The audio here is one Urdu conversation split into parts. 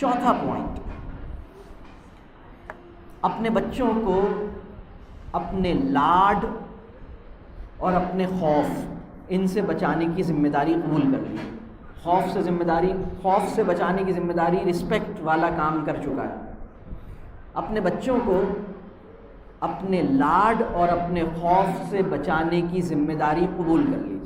چوتھا پوائنٹ، اپنے بچوں کو اپنے لاڈ اور اپنے خوف ان سے بچانے کی ذمہ داری قبول کر لی۔ خوف سے بچانے کی ذمہ داری رسپیکٹ والا کام کر چکا ہے۔ اپنے بچوں کو اپنے لاڈ اور اپنے خوف سے بچانے کی ذمہ داری قبول کر لیجیے۔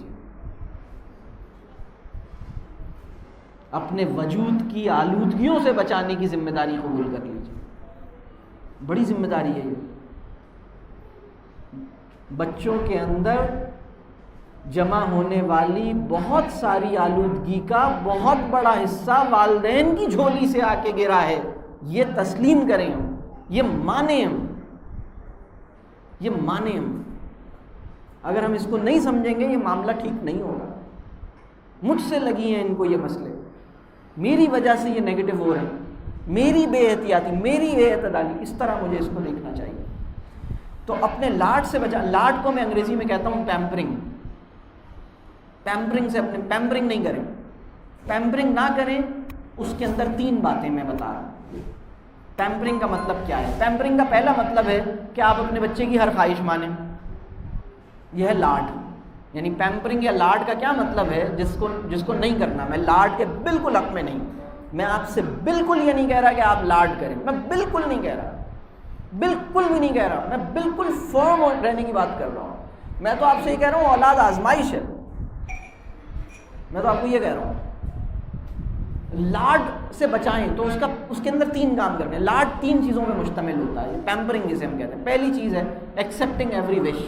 اپنے وجود کی آلودگیوں سے بچانے کی ذمہ داری قبول کر لیجیے۔ بڑی ذمہ داری ہے یہ۔ بچوں کے اندر جمع ہونے والی بہت ساری آلودگی کا بہت بڑا حصہ والدین کی جھولی سے آ کے گرا ہے، یہ تسلیم کریں ہم، یہ مانیں ہم۔ اگر ہم اس کو نہیں سمجھیں گے یہ معاملہ ٹھیک نہیں ہوگا۔ مجھ سے لگی ہیں ان کو یہ مسئلے، میری وجہ سے یہ نیگیٹو ہو رہے ہیں، میری بے احتیاطی، میری بے اعتدالی، اس طرح مجھے اس کو دیکھنا چاہیے۔ تو اپنے لاڈ سے بچا، لاڈ کو میں انگریزی میں کہتا ہوں پیمپرنگ سے اپنے پیمپرنگ نہیں کریں، پیمپرنگ نہ کریں۔ اس کے اندر 3 باتیں میں بتا رہا ہوں۔ پیمپرنگ کا مطلب کیا ہے؟ پیمپرنگ کا پہلا مطلب ہے کہ آپ اپنے بچے کی ہر خواہش مانیں، یہ ہے لاڈ۔ یعنی پیمپرنگ یا لاڈ کا کیا مطلب ہے؟ جس کو نہیں کرنا، میں لاڈ کے بالکل حق میں نہیں، میں آپ سے بالکل یہ نہیں کہہ رہا کہ آپ لاڈ کریں، میں بالکل نہیں کہہ رہا، بالکل بھی نہیں کہہ رہا، میں بالکل فرم رہنے کی بات کر رہا ہوں۔ میں تو آپ سے یہ کہہ رہا ہوں اولاد آزمائش ہے، میں تو آپ کو یہ کہہ رہا ہوں لاڈ سے بچائیں۔ تو اس کے اندر 3 کام کرنے ہیں۔ لاڈ 3 چیزوں پہ مشتمل ہوتا ہے، پیمپرنگ جسے ہم کہتے ہیں۔ پہلی چیز ہے ایکسیپٹنگ ایوری وش،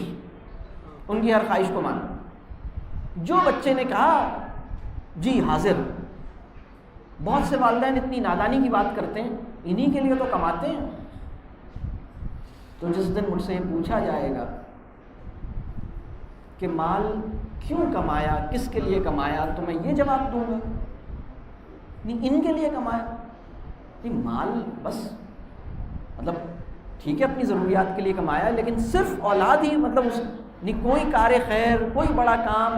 ان کی ہر خواہش کو ماننا۔ جو بچے نے کہا جی حاضر۔ بہت سے والدین اتنی نادانی کی بات کرتے ہیں، انہی کے لیے تو کماتے ہیں۔ تو جس دن مجھ سے یہ پوچھا جائے گا کہ مال کیوں کمایا، کس کے لیے کمایا، تو میں یہ جواب دوں گا نہیں ان کے لیے کمایا، نہیں مال بس مطلب ٹھیک ہے اپنی ضروریات کے لیے کمایا، لیکن صرف اولاد ہی مطلب نہیں کوئی کار خیر، کوئی بڑا کام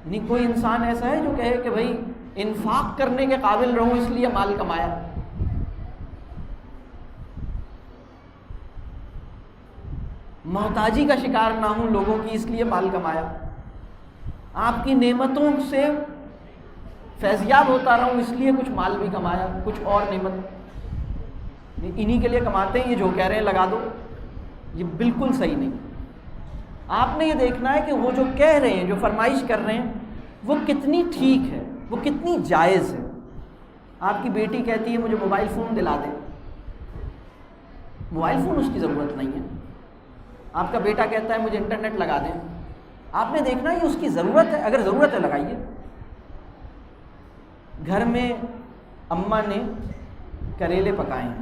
نہیں، کوئی انسان ایسا ہے جو کہے کہ بھائی انفاق کرنے کے قابل رہوں اس لیے مال کمایا۔ محتاجی کا شکار نہ ہوں لوگوں کی اس لیے مال کمایا۔ آپ کی نعمتوں سے فیضیاب ہوتا رہوں اس لیے کچھ مال بھی کمایا، کچھ اور نعمت انہی کے لیے کماتے ہیں۔ یہ جو کہہ رہے ہیں لگا دو، یہ بالکل صحیح نہیں۔ آپ نے یہ دیکھنا ہے کہ وہ جو کہہ رہے ہیں، جو فرمائش کر رہے ہیں، وہ کتنی ٹھیک ہے، وہ کتنی جائز ہے۔ آپ کی بیٹی کہتی ہے مجھے موبائل فون دلا دیں، موبائل فون اس کی ضرورت نہیں ہے۔ آپ کا بیٹا کہتا ہے مجھے انٹرنیٹ لگا دیں، آپ نے دیکھنا یہ اس کی ضرورت ہے، اگر ضرورت ہے لگائیے۔ گھر میں اماں نے کریلے پکائے ہیں،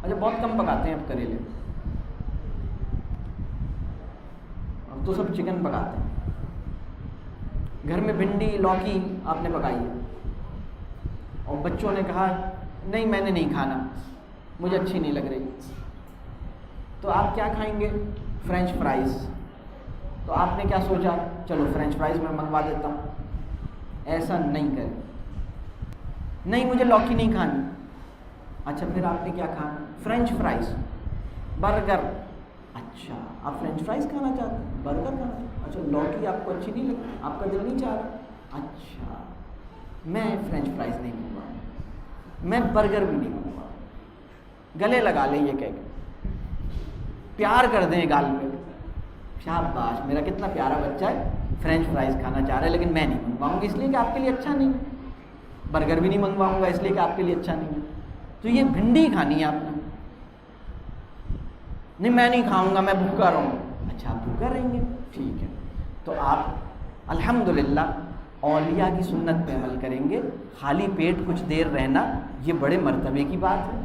اچھا بہت کم پکاتے ہیں اب کریلے، اب تو سب چکن پکاتے ہیں۔ گھر میں بھنڈی لوکی آپ نے پکائی ہے، اور بچوں نے کہا نہیں میں نے نہیں کھانا، مجھے اچھی نہیں لگ رہی، تو آپ کیا کھائیں گے؟ French fries. تو آپ نے کیا سوچا چلو فرینچ فرائز میں منگوا دیتا ہوں۔ ایسا نہیں کریں، نہیں مجھے لوکی نہیں کھانی، اچھا پھر آپ نے کیا کھانا؟ French fries, burger. اچھا آپ فرینچ فرائز کھانا چاہتے ہیں، برگر کھانا چاہتے ہیں، اچھا لوکی آپ کو اچھی نہیں لگتی، آپ کا دل نہیں چاہ رہا، اچھا میں فرینچ فرائز نہیں منگواؤں، میں برگر بھی نہیں منگواؤں۔ گلے لگا لیں یہ کہہ کے، پیار کر دیں گال پہ، شاباش میرا کتنا پیارا بچہ ہے، فرینچ فرائز کھانا چاہ رہا ہے لیکن میں نہیں منگواؤں گا اس لیے کہ آپ کے لیے اچھا نہیں، برگر بھی نہیں منگواؤں گا اس لیے کہ آپ کے لیے اچھا نہیں ہے۔ تو یہ بھنڈی کھانی ہے آپ نے، نہیں میں نہیں کھاؤں گا میں بھوکا رہوں گا، اچھا آپ بھوکا رہیں گے ٹھیک ہے، تو آپ الحمدللہ اولیاء کی سنت پہ عمل کریں گے۔ خالی پیٹ کچھ دیر رہنا یہ بڑے مرتبے کی بات ہے،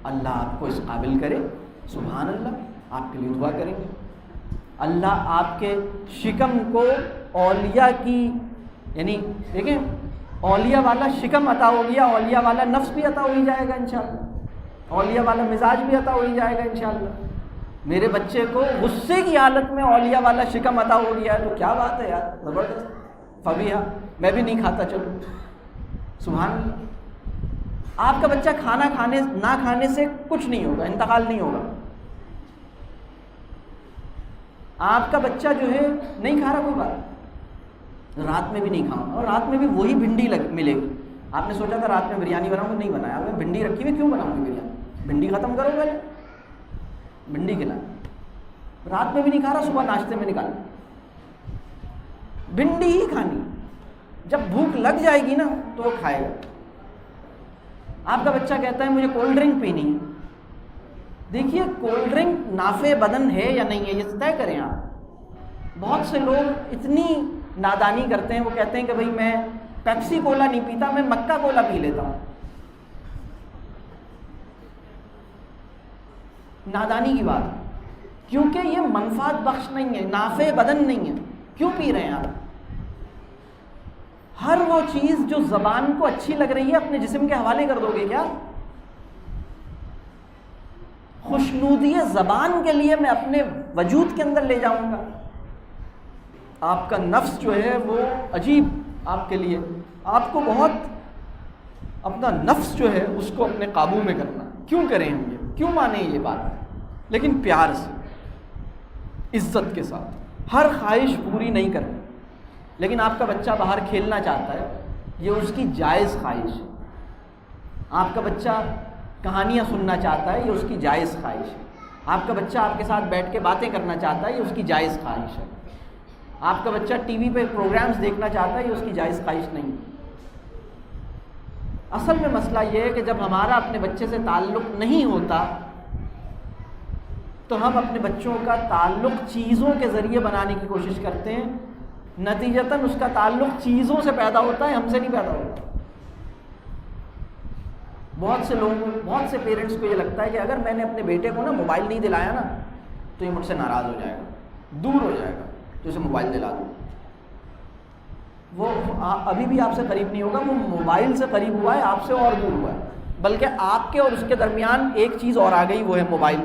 اللہ آپ کو اس قابل کرے، سبحان اللہ، آپ کے لیے دعا کریں گے۔ اللہ آپ کے شکم کو اولیاء کی، یعنی دیکھیں اولیاء والا شکم عطا ہو گیا، اولیاء والا نفس بھی عطا ہو ہی جائے گا انشاءاللہ، اولیاء والا مزاج بھی عطا ہو ہی جائے گا انشاءاللہ۔ میرے بچے کو غصے کی حالت میں اولیاء والا شکم عطا ہو گیا ہے تو کیا بات ہے یار، زبردست، فبیہا، میں بھی نہیں کھاتا چلو، سبحان اللہ۔ آپ کا بچہ کھانا نہ کھانے سے کچھ نہیں ہوگا، انتقال نہیں ہوگا. آپ کا بچہ جو ہے نہیں کھا رہا، کوئی بات، رات میں بھی نہیں کھاؤں، اور رات میں بھی وہی بھنڈی ملے گی. آپ نے سوچا تھا رات میں بریانی بناؤں گا، نہیں بنایا، میں بھنڈی رکھی ہوئی کیوں بناؤں گی بریانی؟ بھنڈی ختم کرو پہلے، بھنڈی کھلا. رات میں بھی نہیں کھا رہا، صبح ناشتے میں نکال، بھنڈی ہی کھانی. جب بھوک لگ جائے گی نا تو وہ کھائے گا. آپ کا بچہ کہتا ہے مجھے کولڈ ڈرنک پینی ہے. دیکھیے کولڈ ڈرنک نافع بدن ہے یا نہیں ہے یہ طے کریں آپ. بہت سے لوگ اتنی نادانی کرتے ہیں، وہ کہتے ہیں کہ بھئی میں پیپسی کولا نہیں پیتا، میں مکا کولا پی لیتا ہوں. نادانی کی بات ہے، کیونکہ یہ منفعت بخش نہیں ہے، نافع بدن نہیں ہے. کیوں پی رہے ہیں آپ؟ ہر وہ چیز جو زبان کو اچھی لگ رہی ہے اپنے جسم کے حوالے کر دو گے کیا؟ خوشنودی زبان کے لیے میں اپنے وجود کے اندر لے جاؤں گا؟ آپ کا نفس جو ہے وہ عجیب آپ کے لیے، آپ کو بہت اپنا نفس جو ہے اس کو اپنے قابو میں کرنا. کیوں کریں ہم یہ؟ کیوں مانیں یہ بات؟ لیکن پیار سے، عزت کے ساتھ، ہر خواہش پوری نہیں کرنی. لیکن آپ کا بچہ باہر کھیلنا چاہتا ہے، یہ اس کی جائز خواہش ہے. آپ کا بچہ کہانیاں سننا چاہتا ہے، یہ اس کی جائز خواہش ہے. آپ کا بچہ آپ کے ساتھ بیٹھ کے باتیں کرنا چاہتا ہے، یہ اس کی جائز خواہش ہے. آپ کا بچہ ٹی وی پہ پروگرامز دیکھنا چاہتا ہے، یہ اس کی جائز خواہش نہیں ہے. اصل میں مسئلہ یہ ہے کہ جب ہمارا اپنے بچے سے تعلق نہیں ہوتا تو ہم اپنے بچوں کا تعلق چیزوں کے ذریعے بنانے کی کوشش کرتے ہیں. نتیجتاً اس کا تعلق چیزوں سے پیدا ہوتا ہے، ہم سے نہیں پیدا ہوتا. بہت سے پیرنٹس کو یہ لگتا ہے کہ اگر میں نے اپنے بیٹے کو نا موبائل نہیں دلایا نا تو یہ مجھ سے ناراض ہو جائے گا، دور ہو جائے گا، تو اسے موبائل دلا دوں. وہ ابھی بھی آپ سے قریب نہیں ہوگا، وہ موبائل سے قریب ہوا ہے، آپ سے اور دور ہوا ہے. بلکہ آپ کے اور اس کے درمیان ایک چیز اور آ گئی، وہ ہے موبائل.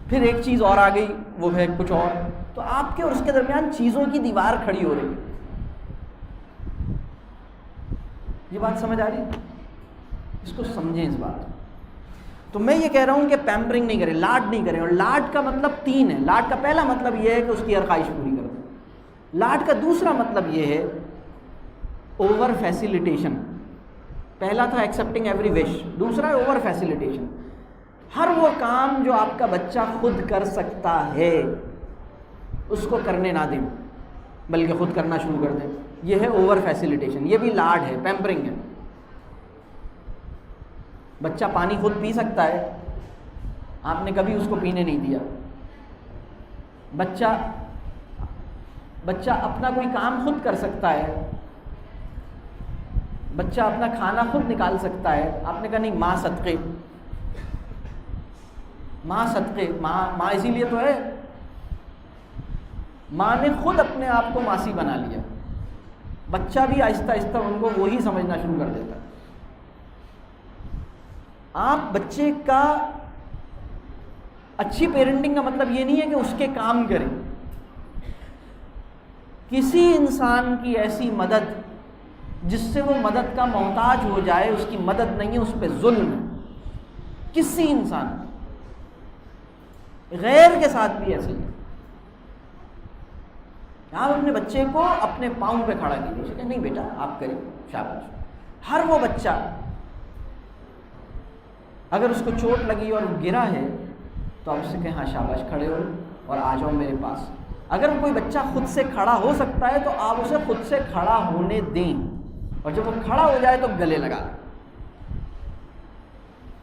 پھر ایک چیز اور آ گئی، وہ ہے کچھ اور. تو آپ کے اور اس کے درمیان چیزوں کی دیوار کھڑی ہو رہی ہے. یہ بات سمجھ آ رہی ہے؟ اس کو سمجھیں اس بات. تو میں یہ کہہ رہا ہوں کہ پیمپرنگ نہیں کریں، لاڈ نہیں کریں. اور لاڈ کا مطلب 3 ہے. لاڈ کا پہلا مطلب یہ ہے کہ اس کی ہر خواہش پوری کر دیں. لاڈ کا دوسرا مطلب یہ ہے اوور فیسیلیٹیشن. پہلا تھا ایکسیپٹنگ ایوری وش، دوسرا ہے اوور فیسیلیٹیشن. ہر وہ کام جو آپ کا بچہ خود کر سکتا ہے اس کو کرنے نہ دیں، بلکہ خود کرنا شروع کر دیں. یہ ہے اوور فیسیلیٹیشن. یہ بھی لاڈ ہے، پیمپرنگ ہے. بچہ پانی خود پی سکتا ہے، آپ نے کبھی اس کو پینے نہیں دیا. بچہ اپنا کوئی کام خود کر سکتا ہے، بچہ اپنا کھانا خود نکال سکتا ہے، آپ نے کہا نہیں ماں صدقے، ماں صدقے. ماں اسی لیے تو ہے، ماں نے خود اپنے آپ کو ماسی بنا لیا. بچہ بھی آہستہ آہستہ ان کو وہی سمجھنا شروع کر دیتا ہے. آپ بچے کا اچھی پیرنٹنگ کا مطلب یہ نہیں ہے کہ اس کے کام کریں. کسی انسان کی ایسی مدد جس سے وہ مدد کا محتاج ہو جائے، اس کی مدد نہیں ہے، اس پہ ظلم ہے. کسی انسان غیر کے ساتھ بھی ایسے ہی. آپ اپنے بچے کو اپنے پاؤں پہ کھڑا کیجیے کہ نہیں بیٹا آپ کریں، شاباش. ہر وہ بچہ اگر اس کو چوٹ لگی اور گرا ہے تو آپ اس سے کہیں ہاں شاباش، کھڑے ہو اور آ جاؤ میرے پاس. اگر کوئی بچہ خود سے کھڑا ہو سکتا ہے تو آپ اسے خود سے کھڑا ہونے دیں، اور جب وہ کھڑا ہو جائے تو گلے لگا.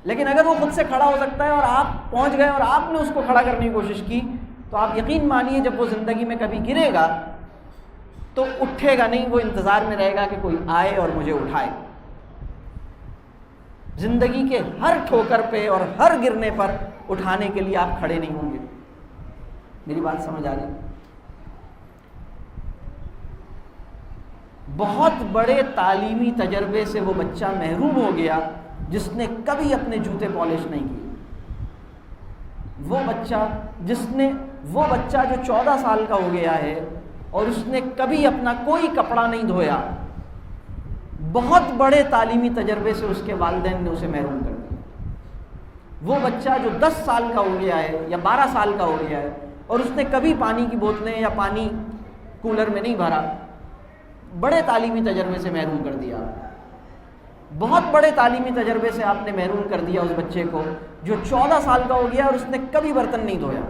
لیکن اگر وہ خود سے کھڑا ہو سکتا ہے اور آپ پہنچ گئے اور آپ نے اس کو کھڑا کرنے کی کوشش کی تو آپ یقین مانیے جب وہ زندگی میں کبھی گرے گا تو اٹھے گا نہیں، وہ انتظار میں رہے گا کہ کوئی آئے اور مجھے اٹھائے. زندگی کے ہر ٹھوکر پہ اور ہر گرنے پر اٹھانے کے لیے آپ کھڑے نہیں ہوں گے. میری بات سمجھ آ رہی؟ بہت بڑے تعلیمی تجربے سے وہ بچہ محروم ہو گیا جس نے کبھی اپنے جوتے پالش نہیں کیے. وہ بچہ جو 14 سال کا ہو گیا ہے اور اس نے کبھی اپنا کوئی کپڑا نہیں دھویا، بہت بڑے تعلیمی تجربے سے اس کے والدین نے اسے محروم کر دیا۔ وہ بچہ جو 10 سال کا ہو گیا ہے یا 12 سال کا ہو گیا ہے اور اس نے کبھی پانی کی بوتلیں یا پانی کولر میں نہیں بھرا، بڑے تعلیمی تجربے سے محروم کر دیا۔ بہت بڑے تعلیمی تجربے سے آپ نے محروم کر دیا اس بچے کو جو 14 سال کا ہو گیا اور اس نے کبھی برتن نہیں دھویا۔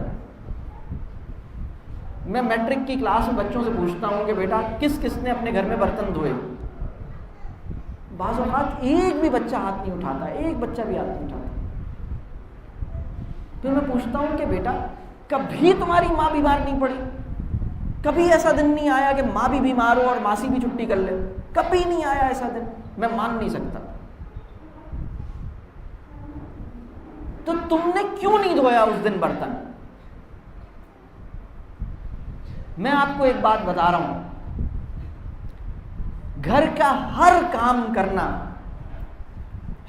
میں میٹرک کی کلاس میں بچوں سے پوچھتا ہوں کہ بیٹا کس کس نے اپنے گھر میں برتن دھوئے؟ بعض اوقات ایک بھی بچہ ہاتھ نہیں اٹھاتا، ایک بچہ بھی ہاتھ نہیں اٹھاتا۔ پھر میں پوچھتا ہوں کہ بیٹا کبھی تمہاری ماں بیمار نہیں پڑی؟ کبھی ایسا دن نہیں آیا کہ ماں بھی بیمار ہو اور ماسی بھی چھٹی کر لے؟ کبھی نہیں آیا ایسا دن، میں مان نہیں سکتا۔ تو تم نے کیوں نہیں دھویا اس دن برتن؟ میں آپ کو ایک بات بتا رہا ہوں، گھر کا ہر کام کرنا،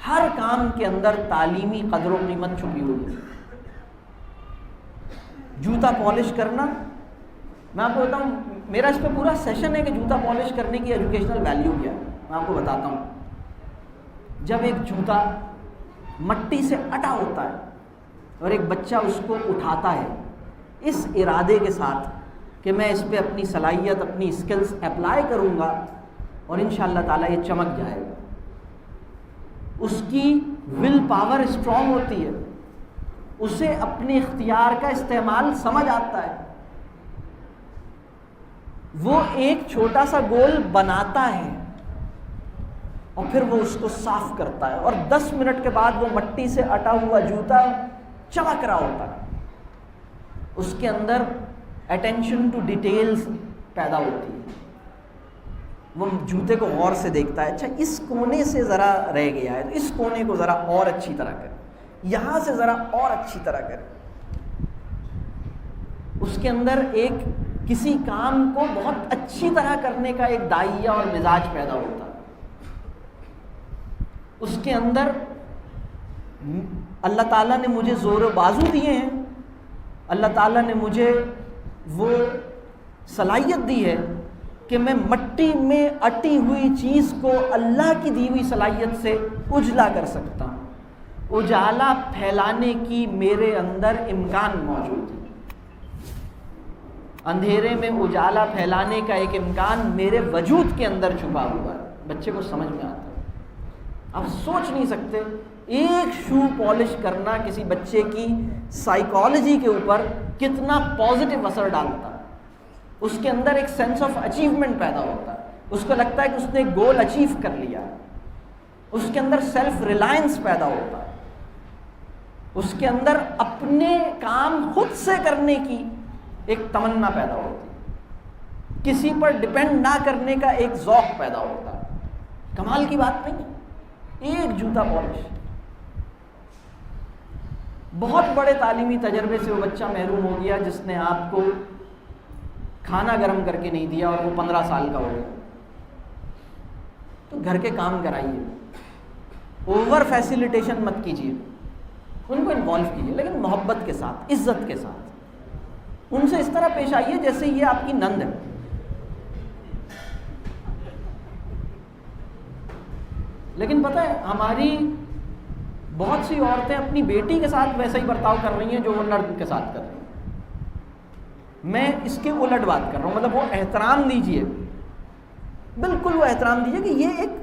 ہر کام کے اندر تعلیمی قدر و قیمت چھپی ہوئی ہے۔ جوتا پالش کرنا، میں آپ کو بتاؤں، میرا اس پہ پورا سیشن ہے کہ جوتا پالش کرنے کی ایجوکیشنل ویلیو کیا ہے۔ میں آپ کو بتاتا ہوں، جب ایک جوتا مٹی سے اٹا ہوتا ہے اور ایک بچہ اس کو اٹھاتا ہے اس ارادے کے ساتھ کہ میں اس پہ اپنی صلاحیت، اپنی اسکلز اپلائی کروں گا اور انشاءاللہ تعالیٰ یہ چمک جائے گا، اس کی ول پاور اسٹرانگ ہوتی ہے، اسے اپنے اختیار کا استعمال سمجھ آتا ہے، وہ ایک چھوٹا سا گول بناتا ہے اور پھر وہ اس کو صاف کرتا ہے اور 10 منٹ کے بعد وہ مٹی سے اٹا ہوا جوتا چمک رہا ہوتا ہے۔ اس کے اندر اٹینشن ٹو ڈیٹیلز پیدا ہوتی ہے، وہ جوتے کو غور سے دیکھتا ہے، اچھا اس کونے سے ذرا رہ گیا ہے تو اس کونے کو ذرا اور اچھی طرح کرے، یہاں سے ذرا اور اچھی طرح کرے۔ اس کے اندر ایک کسی کام کو بہت اچھی طرح کرنے کا ایک دائیہ اور مزاج پیدا ہوتا ہے۔ اس کے اندر اللہ تعالیٰ نے مجھے زور و بازو دیے ہیں، اللہ تعالیٰ نے مجھے وہ صلاحیت دی ہے کہ میں مٹی میں اٹی ہوئی چیز کو اللہ کی دی ہوئی صلاحیت سے اجلا کر سکتا ہوں، اجالا پھیلانے کی میرے اندر امکان موجود ہے، اندھیرے میں اجالا پھیلانے کا ایک امکان میرے وجود کے اندر چھپا ہوا ہے۔ بچے کو سمجھ میں آتا ہے، آپ سوچ نہیں سکتے ایک شو پالش کرنا کسی بچے کی سائیکالوجی کے اوپر کتنا پازیٹیو اثر ڈالتا ہے۔ اس کے اندر ایک سینس آف اچیومنٹ پیدا ہوتا ہے، اس کو لگتا ہے کہ اس نے گول اچیو کر لیا، اس کے اندر سیلف ریلائنس پیدا ہوتا ہے، اس کے اندر اپنے کام خود سے کرنے کی ایک تمنا پیدا ہوتی ہے، کسی پر ڈپینڈ نہ کرنے کا ایک ذوق پیدا ہوتا ہے۔ کمال کی بات نہیں ہے، ایک جوتا پالش بہت بڑے تعلیمی تجربے سے وہ بچہ محروم ہو گیا جس نے آپ کو کھانا گرم کر کے نہیں دیا اور وہ 15 سال کا ہو گیا۔ تو گھر کے کام کرائیے، اوور فیسیلیٹیشن مت کیجیے، ان کو انوالو کیجیے لیکن محبت کے ساتھ، عزت کے ساتھ، ان سے اس طرح پیش آئیے جیسے یہ آپ کی نند ہے۔ لیکن پتہ ہے ہماری بہت سی عورتیں اپنی بیٹی کے ساتھ ویسا ہی برتاؤ کر رہی ہیں جو وہ نرد کے ساتھ کر رہی ہیں۔ میں اس کے الٹ بات کر رہا ہوں، مطلب وہ احترام دیجیے، بالکل وہ احترام دیجیے کہ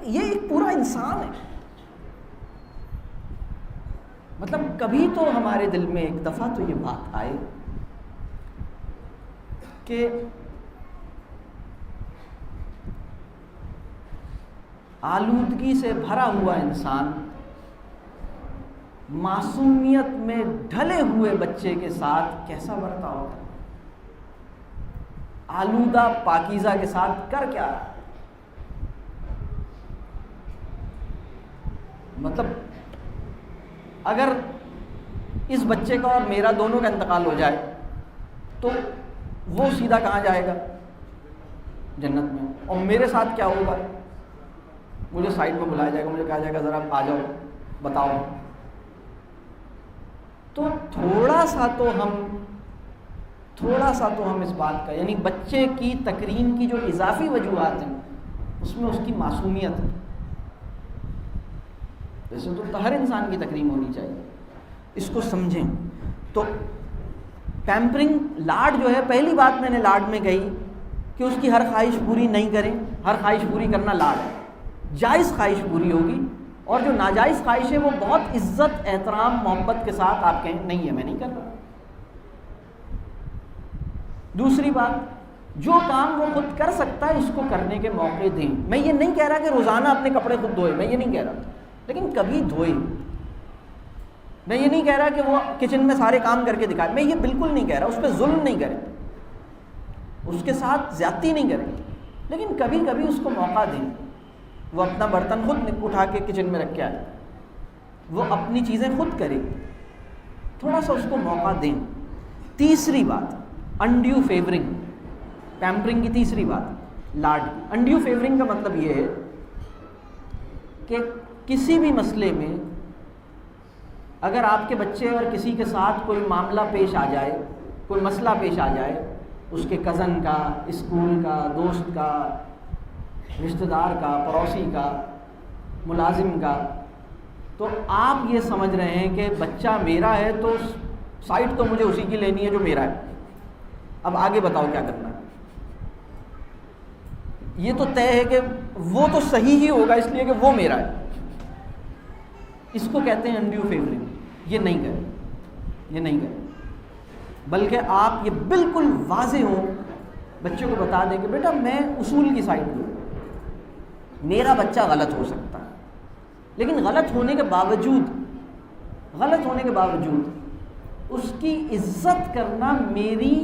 یہ ایک پورا انسان ہے۔ مطلب کبھی تو ہمارے دل میں ایک دفعہ تو یہ بات آئے کہ آلودگی سے بھرا ہوا انسان معصومیت میں ڈھلے ہوئے بچے کے ساتھ کیسا برتا ہوتا ہے، آلودہ پاکیزہ کے ساتھ کر کیا رہا ہے۔ مطلب اگر اس بچے کا اور میرا دونوں کا انتقال ہو جائے تو وہ سیدھا کہاں جائے گا؟ جنت میں۔ اور میرے ساتھ کیا ہوگا؟ مجھے سائڈ میں بلایا جائے گا، مجھے کہا جائے گا ذرا آ جاؤ بتاؤ۔ تو تھوڑا سا تو ہم اس بات کا، یعنی بچے کی تکریم کی جو اضافی وجوہات ہیں اس میں اس کی معصومیت ہے، ویسے تو ہر انسان کی تکریم ہونی چاہیے، اس کو سمجھیں۔ تو پیمپرنگ، لاڈ جو ہے، پہلی بات میں نے لاڈ میں کہی کہ اس کی ہر خواہش پوری نہیں کریں، ہر خواہش پوری کرنا لاڈ ہے، جائز خواہش پوری ہوگی، اور جو ناجائز خواہش ہے وہ بہت عزت، احترام، محبت کے ساتھ آپ کہیں نہیں ہے میں نہیں کر رہا۔ دوسری بات، جو کام وہ خود کر سکتا ہے اس کو کرنے کے موقع دیں۔ میں یہ نہیں کہہ رہا کہ روزانہ اپنے کپڑے خود دھوئے، میں یہ نہیں کہہ رہا، لیکن کبھی دھوئے۔ میں یہ نہیں کہہ رہا کہ وہ کچن میں سارے کام کر کے دکھائے، میں یہ بالکل نہیں کہہ رہا، اس پہ ظلم نہیں کریں، اس کے ساتھ زیادتی نہیں کریں، لیکن کبھی کبھی اس کو موقع دیں۔ وہ اپنا برتن خود اٹھا کے کچن میں رکھ کے آئے، وہ اپنی چیزیں خود کرے، تھوڑا سا اس کو موقع دیں۔ تیسری بات، انڈیو فیورنگ، پیمپرنگ کی تیسری بات لاڈ کی۔ انڈیو فیورنگ کا مطلب یہ ہے کہ کسی بھی مسئلے میں اگر آپ کے بچے اور کسی کے ساتھ کوئی معاملہ پیش آ جائے، کوئی مسئلہ پیش آ جائے، اس کے کزن کا، اسکول کا، دوست کا، رشتہ دار کا، پڑوسی کا، ملازم کا، تو آپ یہ سمجھ رہے ہیں کہ بچہ میرا ہے تو سائٹ تو مجھے اسی کی لینی ہے جو میرا ہے، اب آگے بتاؤ کیا کرنا ہے۔ یہ تو طے ہے کہ وہ تو صحیح ہی ہوگا اس لیے کہ وہ میرا ہے، اس کو کہتے ہیں انڈیو فیورنگ۔ یہ نہیں کریں، یہ نہیں کریں، بلکہ آپ یہ بالکل واضح ہوں، بچوں کو بتا دیں کہ بیٹا میں اصول کی سائڈ دوں، میرا بچہ غلط ہو سکتا ہے، لیکن غلط ہونے کے باوجود اس کی عزت کرنا میری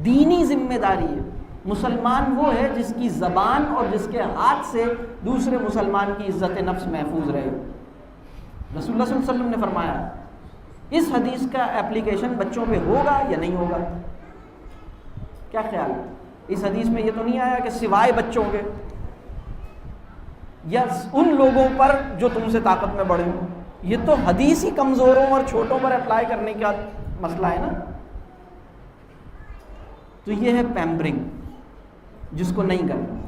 دینی ذمہ داری ہے۔ مسلمان وہ ہے جس کی زبان اور جس کے ہاتھ سے دوسرے مسلمان کی عزت نفس محفوظ رہے۔ رسول اللہ صلی اللہ علیہ وسلم نے فرمایا، اس حدیث کا اپلیکیشن بچوں پہ ہوگا یا نہیں ہوگا؟ کیا خیال ہے؟ اس حدیث میں یہ تو نہیں آیا کہ سوائے بچوں کے یا ان لوگوں پر جو تم سے طاقت میں بڑے ہوں؟ یہ تو حدیث ہی کمزوروں اور چھوٹوں پر اپلائی کرنے کا مسئلہ ہے نا۔ تو یہ ہے پیمپرنگ، جس کو نہیں کرنا۔